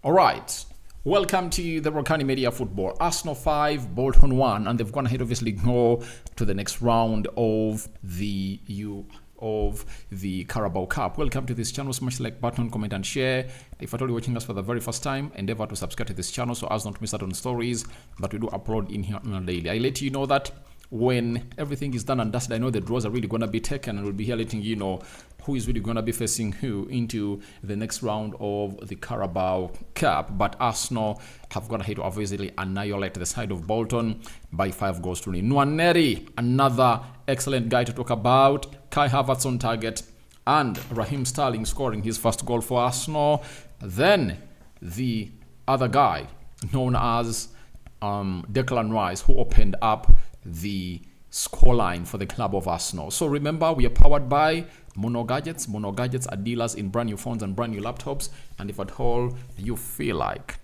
All right. Welcome to the Rokani Media Football. Arsenal 5, Bolton 1, and they've gone ahead obviously go to the next round of the Carabao Cup. Welcome to this channel. Smash the like button, comment and share. If at all you're watching us for the very first time, endeavor to subscribe to this channel so as not to miss out on stories that we do upload in here on a daily. I let you know that when everything is done and dusted, I know the draws are really going to be taken, and we'll be here letting you know who is really going to be facing who into the next round of the Carabao Cup. But Arsenal have gone ahead to obviously annihilate the side of Bolton by 5 goals to 0. Nwaneri, another excellent guy to talk about. Kai Havertz on target, and Raheem Sterling scoring his first goal for Arsenal. Then the other guy, known as Declan Rice, who opened up the scoreline for the club of Arsenal. So remember, we are powered by Mono Gadgets. Mono Gadgets are dealers in brand new phones and brand new laptops. And if at all you feel like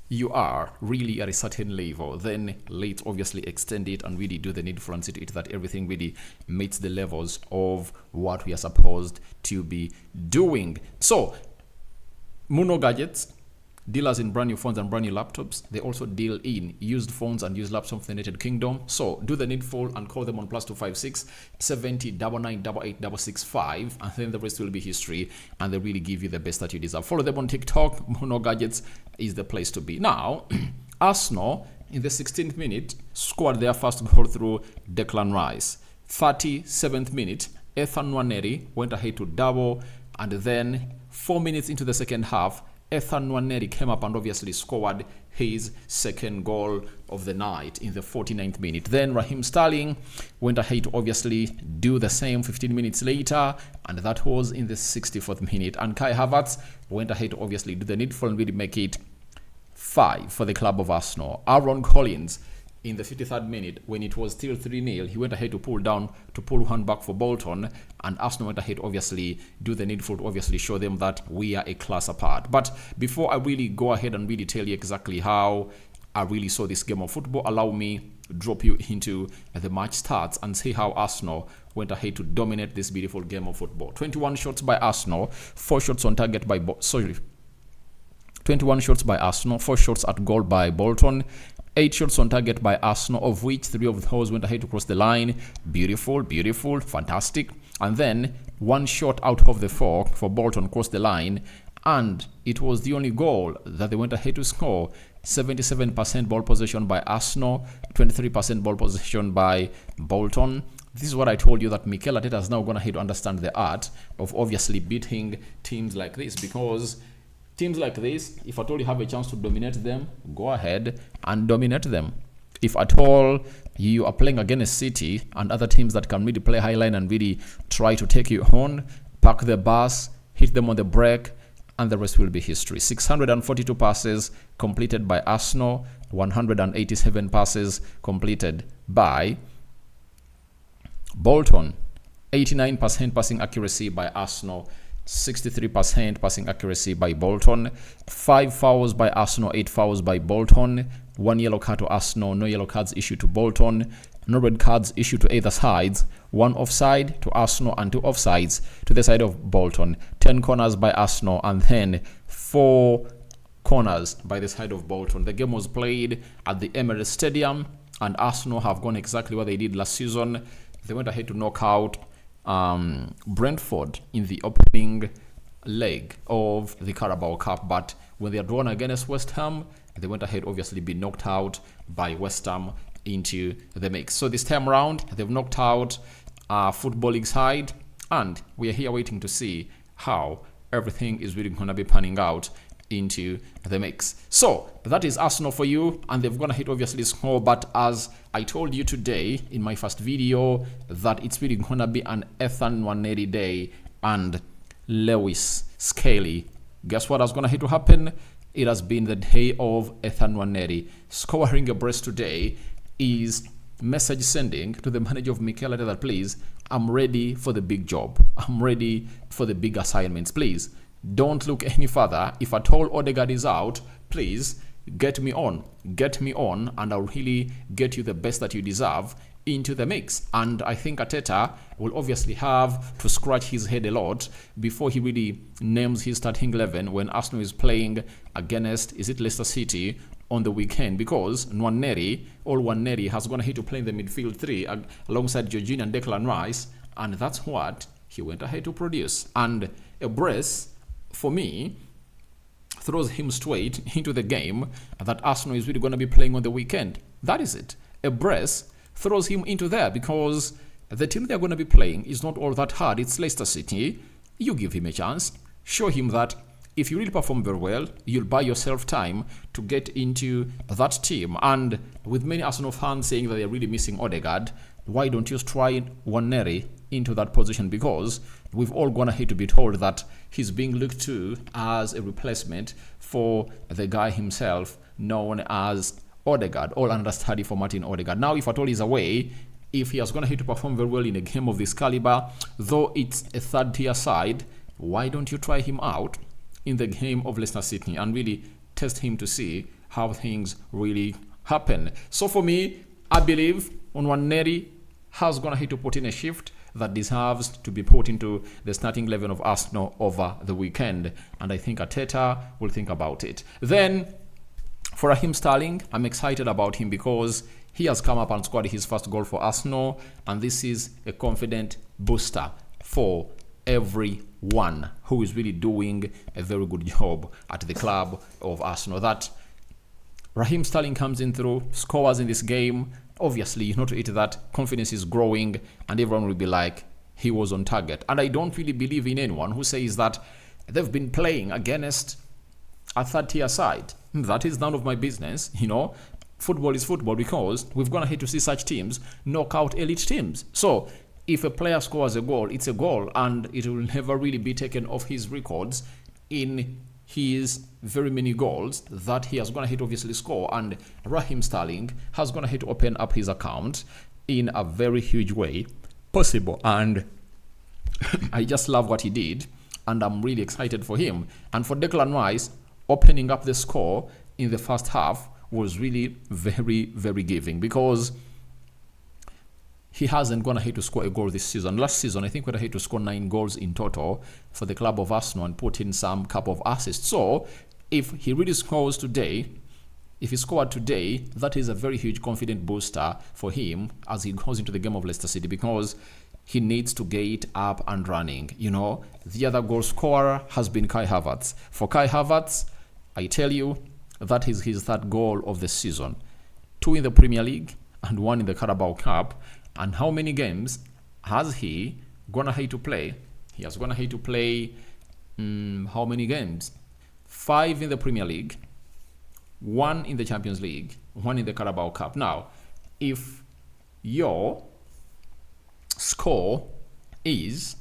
you are really at a certain level, then let's obviously extend it and really do the needful and see to it that everything really meets the levels of what we are supposed to be doing. So Mono Gadgets, dealers in brand new phones and brand new laptops. They also deal in used phones and used laptops from the United Kingdom. So do the needful and call them on +256 70 99 88 665, and then the rest will be history, and they really give you the best that you deserve. Follow them on TikTok. Mono Gadgets is the place to be. Now, Arsenal in the 16th minute scored their first goal through Declan Rice. 37th minute, Nwaneri went ahead to double, and then 4 minutes into the second half, Nwaneri came up and obviously scored his second goal of the night in the 49th minute. Then Raheem Sterling went ahead to obviously do the same 15 minutes later, and that was in the 64th minute. And Kai Havertz went ahead to obviously do the needful and really make it 5 for the club of Arsenal. Aaron Collins in the 53rd minute, when it was still 3-0, he went ahead to pull one back for Bolton, and Arsenal went ahead obviously do the needful to obviously show them that we are a class apart. But before I really go ahead and really tell you exactly how I really saw this game of football, allow me drop you into the match stats and see how Arsenal went ahead to dominate this beautiful game of football. 21 shots by Arsenal, 4 shots on target by 21 shots by Arsenal, 4 shots at goal by Bolton, 8 shots on target by Arsenal, of which 3 of those went ahead to cross the line. Beautiful, fantastic. And then 1 shot out of the 4 for Bolton crossed the line, and it was the only goal that they went ahead to score. 77% ball possession by Arsenal, 23% ball possession by Bolton. This is what I told you, that Mikel Arteta has now gone ahead to understand the art of obviously beating teams like this, because teams like this, if at all you have a chance to dominate them, go ahead and dominate them. If at all you are playing against City and other teams that can really play high line and really try to take you on, park the bus, hit them on the break, and the rest will be history. 642 passes completed by Arsenal, 187 passes completed by Bolton, 89% passing accuracy by Arsenal, 63% passing accuracy by Bolton, 5 fouls by Arsenal, 8 fouls by Bolton, 1 yellow card to Arsenal, no yellow cards issued to Bolton, no red cards issued to either sides, 1 offside to Arsenal and 2 offsides to the side of Bolton, 10 corners by Arsenal, and then 4 corners by the side of Bolton. The game was played at the Emirates Stadium, and Arsenal have gone exactly what they did last season. They went ahead to knock out Brentford in the opening leg of the Carabao Cup, but when they are drawn against West Ham, they went ahead obviously be knocked out by West Ham into the mix. So this time around, they've knocked out Football League side, and we are here waiting to see how everything is really going to be panning out into the mix. So that is Arsenal for you, and they've gone ahead obviously score. But as I told you today in my first video, that it's really gonna be an Nwaneri day and Lewis Skelly. Guess what is gonna hit to happen? It has been the day of Nwaneri. Scoring a brace today is message sending to the manager of Mikel Arteta that please, I'm ready for the big job. I'm ready for the big assignments. Please don't look any further. If at all Odegaard is out, please get me on, and I'll really get you the best that you deserve into the mix. And I think Arteta will obviously have to scratch his head a lot before he really names his starting 11 when Arsenal is playing against, is it Leicester City, on the weekend, because Nwaneri has gone ahead to play in the midfield three alongside Jorginho and Declan Rice, and that's what he went ahead to produce. And a brace, for me, throws him straight into the game that Arsenal is really going to be playing on the weekend. That is it. A brace throws him into there because the team they're going to be playing is not all that hard. It's Leicester City. You give him a chance. Show him that if you really perform very well, you'll buy yourself time to get into that team. And with many Arsenal fans saying that they're really missing Odegaard, why don't you try Nwaneri into that position? Because we've all gone ahead to be told that he's being looked to as a replacement for the guy himself known as Odegaard, all under study for Martin Odegaard. Now, if at all he's away, if he has gone ahead to perform very well in a game of this caliber, though it's a third-tier side, why don't you try him out in the game of Leicester City and really test him to see how things really happen? So for me, I believe Nwaneri has gone ahead to put in a shift that deserves to be put into the starting 11 of Arsenal over the weekend, and I think Arteta will think about it. Then for Raheem Sterling, I'm excited about him because he has come up and scored his first goal for Arsenal, and this is a confident booster for everyone who is really doing a very good job at the club of Arsenal. That Raheem Sterling comes in through, scores in this game. Obviously, you know, to it that confidence is growing and everyone will be like, he was on target. And I don't really believe in anyone who says that they've been playing against a third-tier side. That is none of my business, you know. Football is football because we've gone ahead to see such teams knock out elite teams. So if a player scores a goal, it's a goal, and it will never really be taken off his records in his very many goals that he has gone ahead to obviously score. And Raheem Sterling has gone ahead to open up his account in a very huge way possible. And I just love what he did, and I'm really excited for him. And for Declan Rice, opening up the score in the first half was really very, very giving because he hasn't gone ahead to score a goal this season. Last season, I think we went ahead to score 9 goals in total for the club of Arsenal and put in some couple of assists. So if he really scores today, if he scored today, that is a very huge confident booster for him as he goes into the game of Leicester City because he needs to get up and running. You know, the other goal scorer has been Kai Havertz. For Kai Havertz, I tell you, that is his third goal of the season. 2 in the Premier League and 1 in the Carabao Cup. And how many games has he gone ahead to play? He has gone ahead to play how many games? 5 in the Premier League, 1 in the Champions League, 1 in the Carabao Cup. Now, if your score is,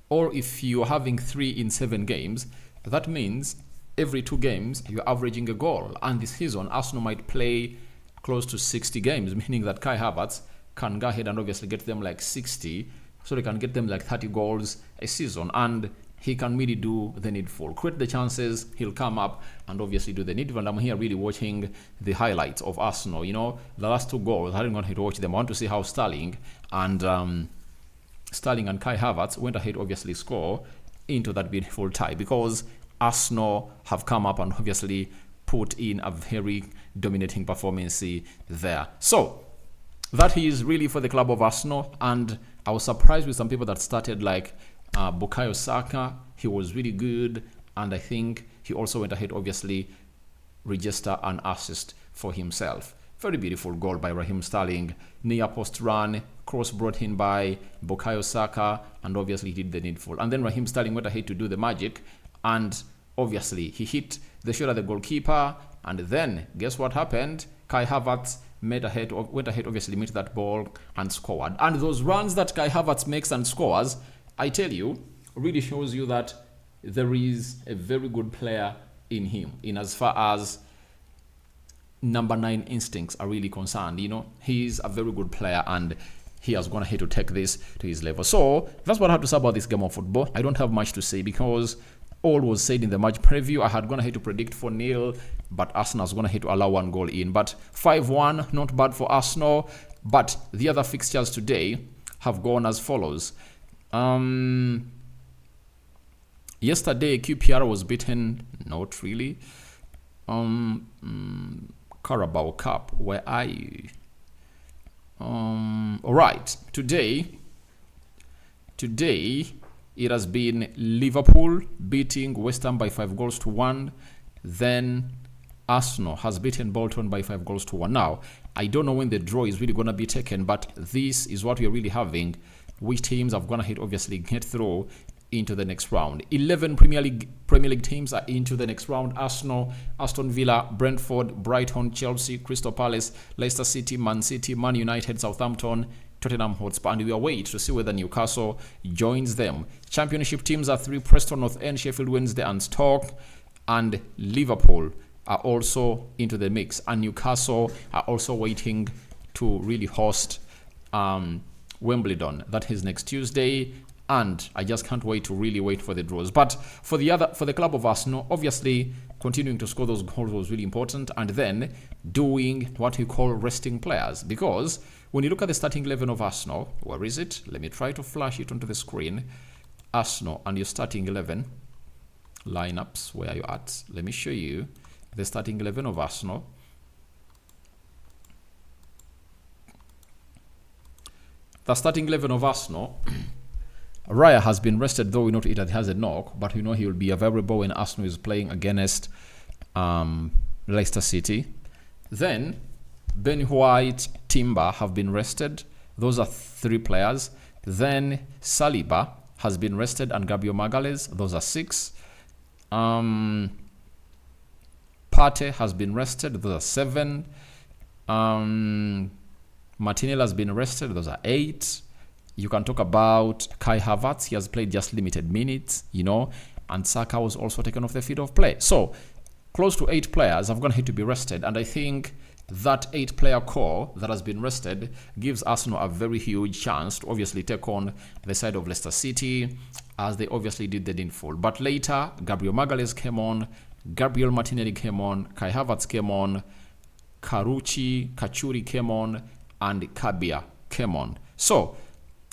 or if you're having 3 in 7 games, that means every 2 games you're averaging a goal. And this season, Arsenal might play close to 60 games, meaning that Kai Havertz can go ahead and obviously get them like 60, so they can get them like 30 goals a season, and he can really do the needful, create the chances, he'll come up and obviously do the needful. And I'm here really watching the highlights of Arsenal, you know, the last 2 goals, I didn't want to watch them. I want to see how Sterling and Kai Havertz went ahead to obviously score into that beautiful tie, because Arsenal have come up and obviously put in a very dominating performance there. So that is really for the club of Arsenal, and I was surprised with some people that started like Bukayo Saka. He was really good, and I think he also went ahead obviously register an assist for himself. Very beautiful goal by Raheem Sterling, near post run, cross brought in by Bukayo Saka, and obviously he did the needful. And then Raheem Sterling went ahead to do the magic, and obviously he hit the shot at the goalkeeper, and then guess what happened? Kai Havertz went ahead obviously met that ball and scored. And those runs that Kai Havertz makes and scores, I tell you, really shows you that there is a very good player in him, in as far as number 9 instincts are really concerned. You know, he's a very good player, and he has gone ahead to take this to his level. So that's what I have to say about this game of football. I don't have much to say because All was said in the match preview. I had gone ahead to predict 4-0, but Arsenal was gone ahead to allow 1 goal in. But 5-1, not bad for Arsenal. But the other fixtures today have gone as follows. Yesterday, QPR was beaten. Not really. Carabao Cup. Where are you? Alright. Today, it has been Liverpool beating West Ham by 5-1. Then Arsenal has beaten Bolton by 5-1. Now, I don't know when the draw is really going to be taken, but this is what we are really having. Which teams have gone ahead, obviously, get through into the next round. 11 Premier League teams are into the next round. Arsenal, Aston Villa, Brentford, Brighton, Chelsea, Crystal Palace, Leicester City, Man United, Southampton, Tottenham Hotspur, and we await to see whether Newcastle joins them. Championship teams are 3: Preston North End, Sheffield Wednesday, and Stoke, and Liverpool are also into the mix, and Newcastle are also waiting to really host Wimbledon. That is next Tuesday, and I just can't wait to really wait for the draws. But for the club of Arsenal, obviously continuing to score those goals was really important, and then doing what we call resting players, because when you look at the starting 11 of Arsenal, where is it? Let me try to flash it onto the screen. Arsenal and your starting 11 lineups, where are you at? Let me show you the starting 11 of Arsenal. The starting 11 of Arsenal, Raya has been rested, though we know it has a knock, but we know he will be available when Arsenal is playing against Leicester City. Then Ben White, Timber have been rested. Those are 3 players. Then Saliba has been rested, and Gabriel Magalhaes. Those are 6. Partey has been rested. Those are 7. Martinelli has been rested. Those are 8. You can talk about Kai Havertz. He has played just limited minutes, and Saka was also taken off the field of play. So close to 8 players have gone ahead to be rested, and I think that 8-player core that has been rested gives Arsenal a very huge chance to obviously take on the side of Leicester City, as they obviously did the needful. But later, Gabriel Magalhaes came on, Gabriel Martinelli came on, Kai Havertz came on, Kachuri came on, and Kabia came on. So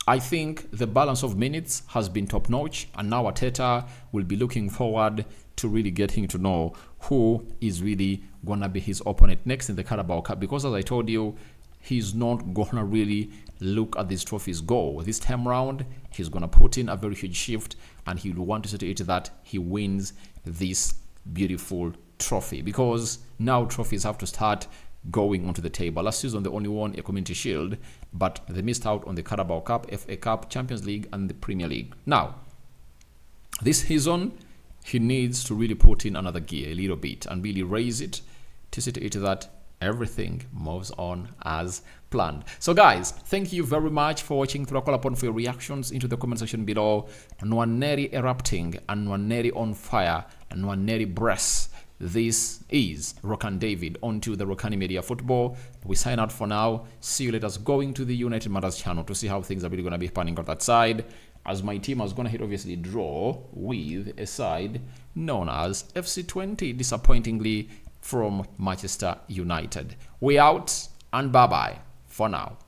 I think the balance of minutes has been top-notch, and now Arteta will be looking forward to really getting to know who is really going to be his opponent next in the Carabao Cup, because as I told you, he's not going to really look at these trophies go. This time round, he's going to put in a very huge shift, and he will want to see to it that he wins this beautiful trophy, because now trophies have to start going onto the table. Last season, they only won a Community Shield, but they missed out on the Carabao Cup, FA Cup, Champions League, and the Premier League. Now, this season, he needs to really put in another gear a little bit and really raise it to see to it that everything moves on as planned. So guys, thank you very much for watching. Throw a call upon for your reactions into the comment section below. Nwaneri erupting, and Nwaneri on fire, and Nwaneri breasts. This is Rokani David onto the Rokani Media Football. We sign out for now. See you later. Going to the United Matters channel to see how things are really going to be panning out that side, as my team has gone ahead obviously draw with a side known as FC20, disappointingly from Manchester United. We out, and bye-bye for now.